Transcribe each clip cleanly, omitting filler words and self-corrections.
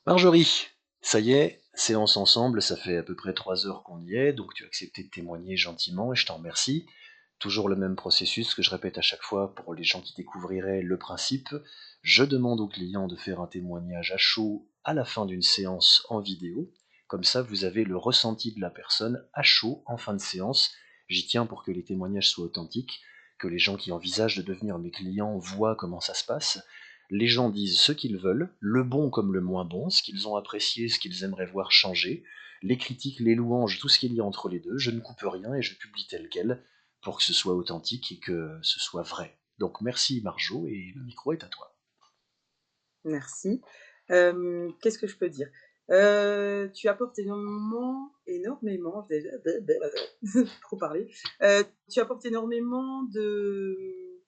Marjorie, ça y est, séance ensemble, ça fait à peu près 3 heures qu'on y est, donc tu as accepté de témoigner gentiment et je t'en remercie. Toujours le même processus que je répète à chaque fois pour les gens qui découvriraient le principe. Je demande au client de faire un témoignage à chaud à la fin d'une séance en vidéo. Comme ça, vous avez le ressenti de la personne à chaud en fin de séance. J'y tiens pour que les témoignages soient authentiques, que les gens qui envisagent de devenir mes clients voient comment ça se passe. Les gens disent ce qu'ils veulent, le bon comme le moins bon, ce qu'ils ont apprécié, ce qu'ils aimeraient voir changer, les critiques, les louanges, tout ce qu'il y a entre les deux. Je ne coupe rien et je publie tel quel pour que ce soit authentique et que ce soit vrai. Donc merci Marjo et le micro est à toi. Merci. Qu'est-ce que je peux dire? Tu apportes énormément déjà trop parlé. Tu apportes énormément de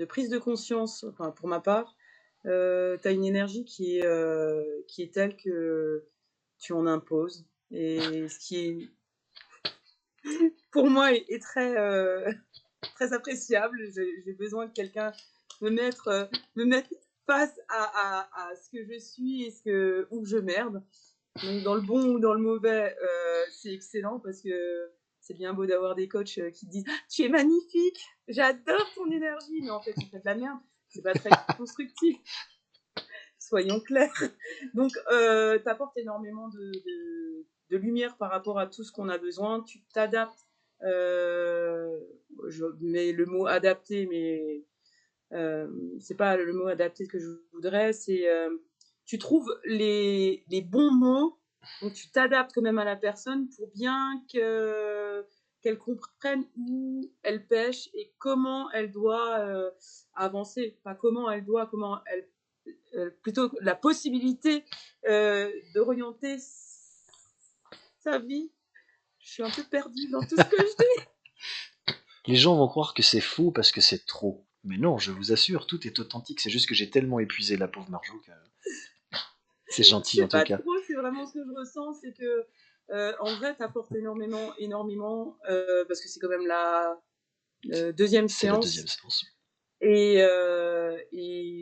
prise de conscience, enfin pour ma part. Tu as une énergie qui est telle que tu en imposes et ce qui est pour moi est très, très appréciable. J'ai besoin que quelqu'un me mette, me mette face à ce que je suis et où je merde. Donc dans le bon ou dans le mauvais, c'est excellent parce que c'est bien beau d'avoir des coachs qui te disent «Ah, tu es magnifique, j'adore ton énergie», mais en fait ils font de la merde. C'est pas très constructif, soyons clairs. Donc tu apportes énormément de lumière par rapport à tout ce qu'on a besoin. Tu t'adaptes. Je mets le mot adapté, mais c'est pas le mot adapté que je voudrais. C'est tu trouves les bons mots, donc tu t'adaptes quand même à la personne pour bien qu'elle comprenne où elle pêche et comment elle doit avancer. Pas comment elle doit, comment elle plutôt la possibilité d'orienter sa vie. Je suis un peu perdue dans tout ce que je dis. Les gens vont croire que c'est faux parce que c'est trop. Mais non, je vous assure, tout est authentique. C'est juste que j'ai tellement épuisé la pauvre Marjo que c'est gentil en C'est tout pas cas. trop, c'est vraiment ce que je ressens, c'est que en vrai, t'apportes énormément, énormément, parce que c'est quand même la deuxième C'est la deuxième séance séance. et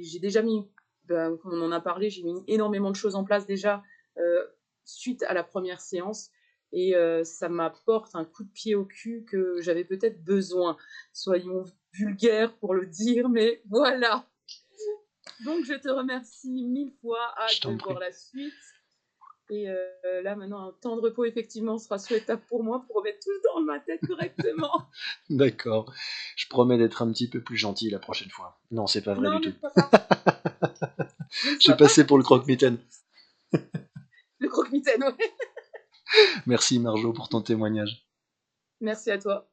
j'ai déjà mis, ben, comme on en a parlé, j'ai mis énormément de choses en place déjà suite à la première séance et ça m'apporte un coup de pied au cul que j'avais peut-être besoin. Soyons vulgaires pour le dire, mais voilà. Donc je te remercie 1000 fois, Je hâte t'en de voir prie. la suite. Et là, maintenant, un temps de repos, effectivement, sera souhaitable pour moi pour remettre tout dans ma tête correctement. D'accord. Je promets d'être un petit peu plus gentil la prochaine fois. Non, c'est pas vrai Non, du tout. ne J'ai sois pas passé pour le perfectionniste. croque-mitaine. Le croque-mitaine, ouais. Merci Marjo pour ton témoignage. Merci à toi.